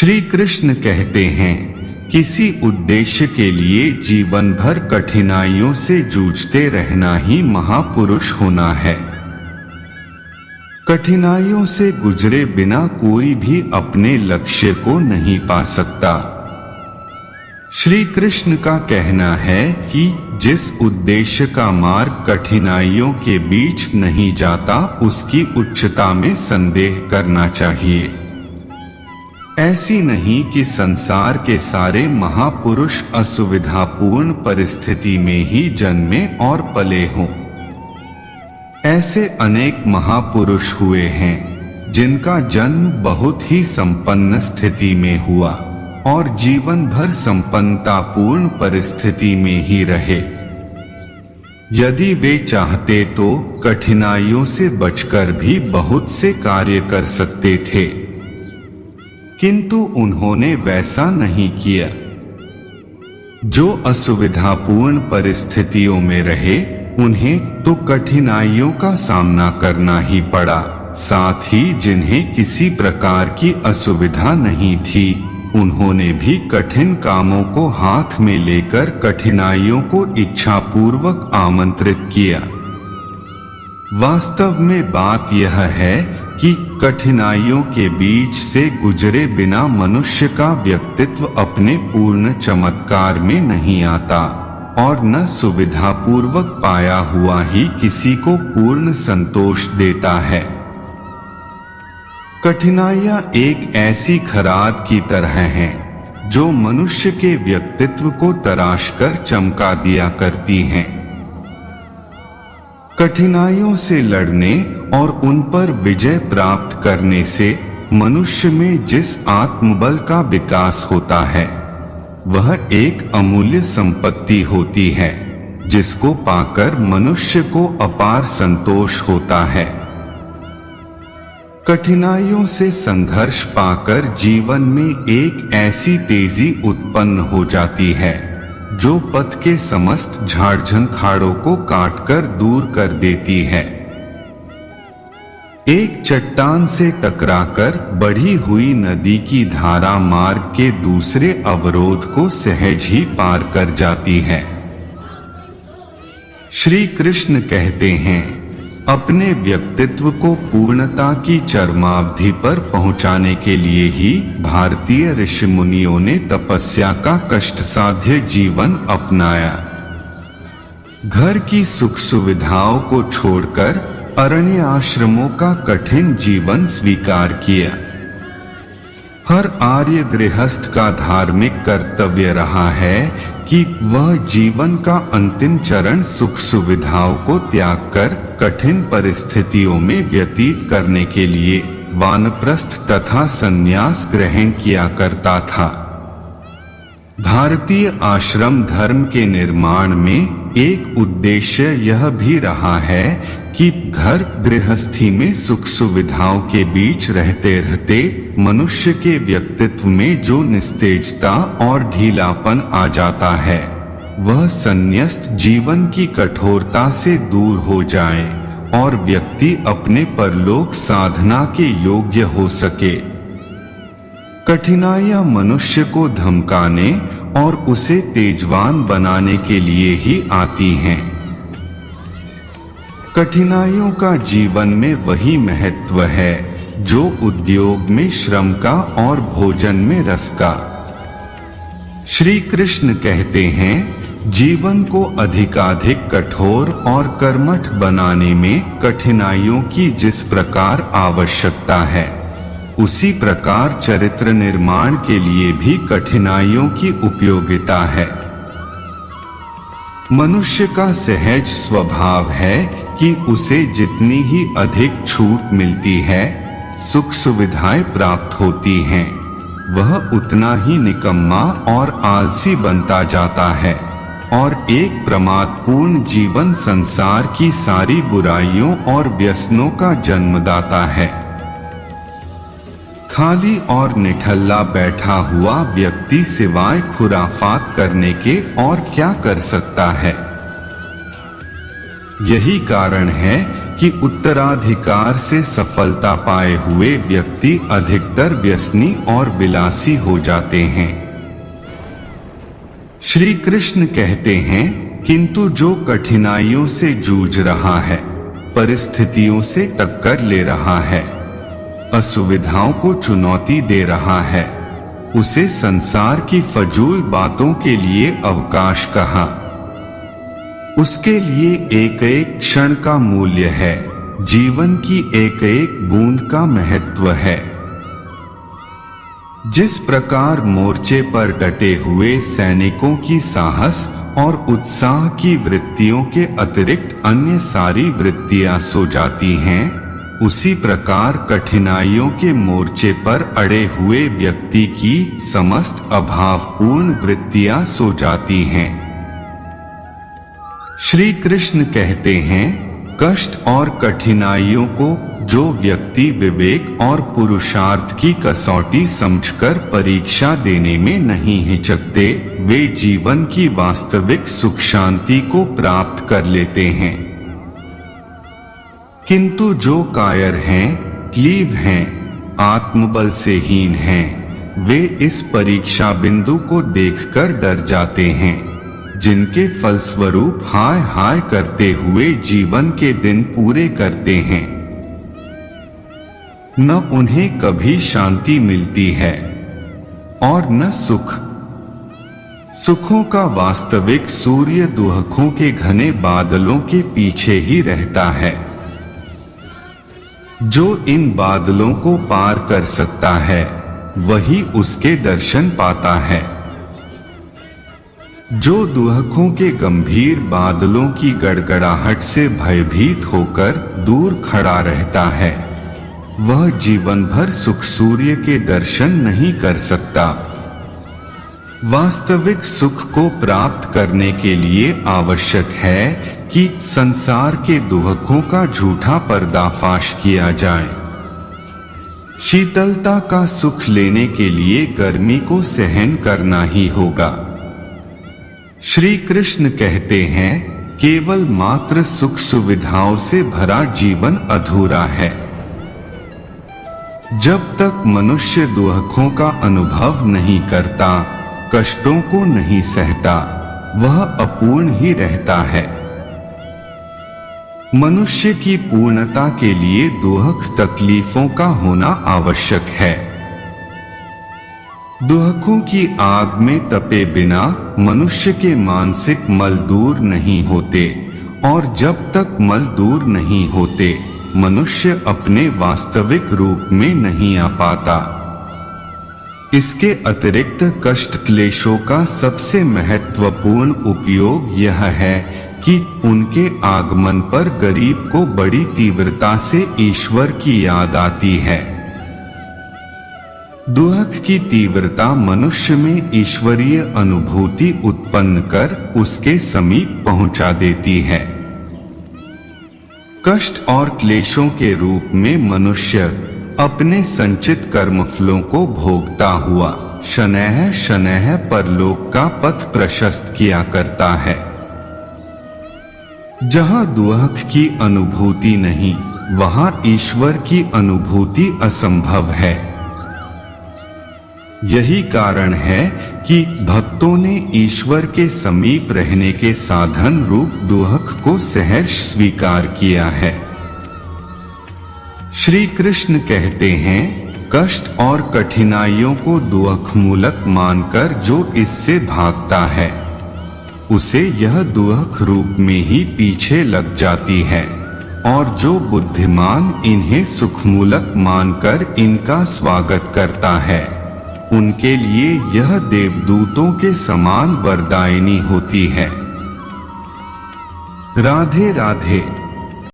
श्री कृष्ण कहते हैं, किसी उद्देश्य के लिए जीवन भर कठिनाइयों से जूझते रहना ही महापुरुष होना है। कठिनाइयों से गुजरे बिना कोई भी अपने लक्ष्य को नहीं पा सकता। श्री कृष्ण का कहना है कि जिस उद्देश्य का मार्ग कठिनाइयों के बीच नहीं जाता, उसकी उच्चता में संदेह करना चाहिए। ऐसी नहीं कि संसार के सारे महापुरुष असुविधापूर्ण परिस्थिति में ही जन्मे और पले हों। ऐसे अनेक महापुरुष हुए हैं जिनका जन्म बहुत ही संपन्न स्थिति में हुआ और जीवन भर संपन्नतापूर्ण परिस्थिति में ही रहे। यदि वे चाहते तो कठिनाइयों से बचकर भी बहुत से कार्य कर सकते थे, किंतु उन्होंने वैसा नहीं किया। जो असुविधापूर्ण परिस्थितियों में रहे, उन्हें तो कठिनाइयों का सामना करना ही पड़ा। साथ ही जिन्हें किसी प्रकार की असुविधा नहीं थी, उन्होंने भी कठिन कामों को हाथ में लेकर कठिनाइयों को इच्छापूर्वक आमंत्रित किया। वास्तव में बात यह है कि कठिनाइयों के बीच से गुजरे बिना मनुष्य का व्यक्तित्व अपने पूर्ण चमत्कार में नहीं आता, और न सुविधापूर्वक पाया हुआ ही किसी को पूर्ण संतोष देता है। कठिनाइयां एक ऐसी खराद की तरह हैं जो मनुष्य के व्यक्तित्व को तराशकर चमका दिया करती हैं। कठिनाइयों से लड़ने और उन पर विजय प्राप्त करने से मनुष्य में जिस आत्मबल का विकास होता है, वह एक अमूल्य संपत्ति होती है, जिसको पाकर मनुष्य को अपार संतोष होता है। कठिनाइयों से संघर्ष पाकर जीवन में एक ऐसी तेजी उत्पन्न हो जाती है जो पथ के समस्त झाड़ झंखाड़ों को काटकर दूर कर देती है। एक चट्टान से टकराकर बढ़ी हुई नदी की धारा मार्ग के दूसरे अवरोध को सहज ही पार कर जाती है। श्री कृष्ण कहते हैं, अपने व्यक्तित्व को पूर्णता की चरमावधि पर पहुंचाने के लिए ही भारतीय ऋषि मुनियों ने तपस्या का कष्टसाध्य जीवन अपनाया। घर की सुख सुविधाओं को छोड़कर अरण्य आश्रमों का कठिन जीवन स्वीकार किया। हर आर्य गृहस्थ का धार्मिक कर्तव्य रहा है कि वह जीवन का अंतिम चरण सुख सुविधाओं को त्याग कर कठिन परिस्थितियों में व्यतीत करने के लिए वानप्रस्थ तथा संन्यास ग्रहण किया करता था। भारतीय आश्रम धर्म के निर्माण में एक उद्देश्य यह भी रहा है कि घर गृहस्थी में सुख सुविधाओं के बीच रहते रहते मनुष्य के व्यक्तित्व में जो निस्तेजता और ढीलापन आ जाता है, वह संन्यस्त जीवन की कठोरता से दूर हो जाए और व्यक्ति अपने परलोक साधना के योग्य हो सके। कठिनाइयां मनुष्य को धमकाने और उसे तेजवान बनाने के लिए ही आती हैं। कठिनाइयों का जीवन में वही महत्व है जो उद्योग में श्रम का और भोजन में रस का। श्री कृष्ण कहते हैं, जीवन को अधिकाधिक कठोर और कर्मठ बनाने में कठिनाइयों की जिस प्रकार आवश्यकता है, उसी प्रकार चरित्र निर्माण के लिए भी कठिनाइयों की उपयोगिता है। मनुष्य का सहज स्वभाव है कि उसे जितनी ही अधिक छूट मिलती है, सुख सुविधाएं प्राप्त होती हैं, वह उतना ही निकम्मा और आलसी बनता जाता है और एक प्रमादपूर्ण जीवन संसार की सारी बुराइयों और व्यसनों का जन्मदाता है। खाली और निठल्ला बैठा हुआ व्यक्ति सिवाय खुराफात करने के और क्या कर सकता है। यही कारण है कि उत्तराधिकार से सफलता पाए हुए व्यक्ति अधिकतर व्यसनी और विलासी हो जाते हैं। श्री कृष्ण कहते हैं, किंतु जो कठिनाइयों से जूझ रहा है, परिस्थितियों से टक्कर ले रहा है, असुविधाओं को चुनौती दे रहा है, उसे संसार की फजूल बातों के लिए अवकाश कहा। उसके लिए एक एक क्षण का मूल्य है, जीवन की एक एक बूंद का महत्व है। जिस प्रकार मोर्चे पर डटे हुए सैनिकों की साहस और उत्साह की वृत्तियों के अतिरिक्त अन्य सारी वृत्तियां सो जाती हैं, उसी प्रकार कठिनाइयों के मोर्चे पर अड़े हुए व्यक्ति की समस्त अभावपूर्ण वृत्तियां सो जाती हैं। श्री कृष्ण कहते हैं, कष्ट और कठिनाइयों को जो व्यक्ति विवेक और पुरुषार्थ की कसौटी समझकर परीक्षा देने में नहीं हिचकते, वे जीवन की वास्तविक सुख शांति को प्राप्त कर लेते हैं। किंतु जो कायर हैं, क्लीव हैं, आत्मबल से हीन हैं, वे इस परीक्षा बिंदु को देखकर डर जाते हैं, जिनके फलस्वरूप हाय हाय करते हुए जीवन के दिन पूरे करते हैं। न उन्हें कभी शांति मिलती है और न सुख। सुखों का वास्तविक सूर्य दुहकों के घने बादलों के पीछे ही रहता है। जो इन बादलों को पार कर सकता है, वही उसके दर्शन पाता है। जो दुहकों के गंभीर बादलों की गड़गड़ाहट से भयभीत होकर दूर खड़ा रहता है, वह जीवन भर सुख सूर्य के दर्शन नहीं कर सकता। वास्तविक सुख को प्राप्त करने के लिए आवश्यक है कि संसार के दुहकों का झूठा पर्दाफाश किया जाए। शीतलता का सुख लेने के लिए गर्मी को सहन करना ही होगा। श्री कृष्ण कहते हैं, केवल मात्र सुख सुविधाओं से भरा जीवन अधूरा है। जब तक मनुष्य दुहकों का अनुभव नहीं करता, कष्टों को नहीं सहता, वह अपूर्ण ही रहता है। मनुष्य की पूर्णता के लिए दुहक तकलीफों का होना आवश्यक है। दुहकों की आग में तपे बिना मनुष्य के मानसिक मल दूर नहीं होते, और जब तक मल दूर नहीं होते, मनुष्य अपने वास्तविक रूप में नहीं आ पाता। इसके अतिरिक्त कष्ट क्लेशों का सबसे महत्वपूर्ण उपयोग यह है कि उनके आगमन पर गरीब को बड़ी तीव्रता से ईश्वर की याद आती है। दुहक की तीव्रता मनुष्य में ईश्वरीय अनुभूति उत्पन्न कर उसके समीप पहुंचा देती है। कष्ट और क्लेशों के रूप में मनुष्य अपने संचित कर्मफलों को भोगता हुआ शनैः शनैः परलोक का पथ प्रशस्त किया करता है। जहां दुहक की अनुभूति नहीं, वहां ईश्वर की अनुभूति असंभव है। यही कारण है कि भक्तों ने ईश्वर के समीप रहने के साधन रूप दुहक को सहर्ष स्वीकार किया है। श्री कृष्ण कहते हैं, कष्ट और कठिनाइयों को दुहक मूलक मानकर जो इससे भागता है, उसे यह दुहक रूप में ही पीछे लग जाती है, और जो बुद्धिमान इन्हें सुखमूलक मानकर इनका स्वागत करता है, उनके लिए यह देवदूतों के समान वरदायिनी होती है। राधे राधे।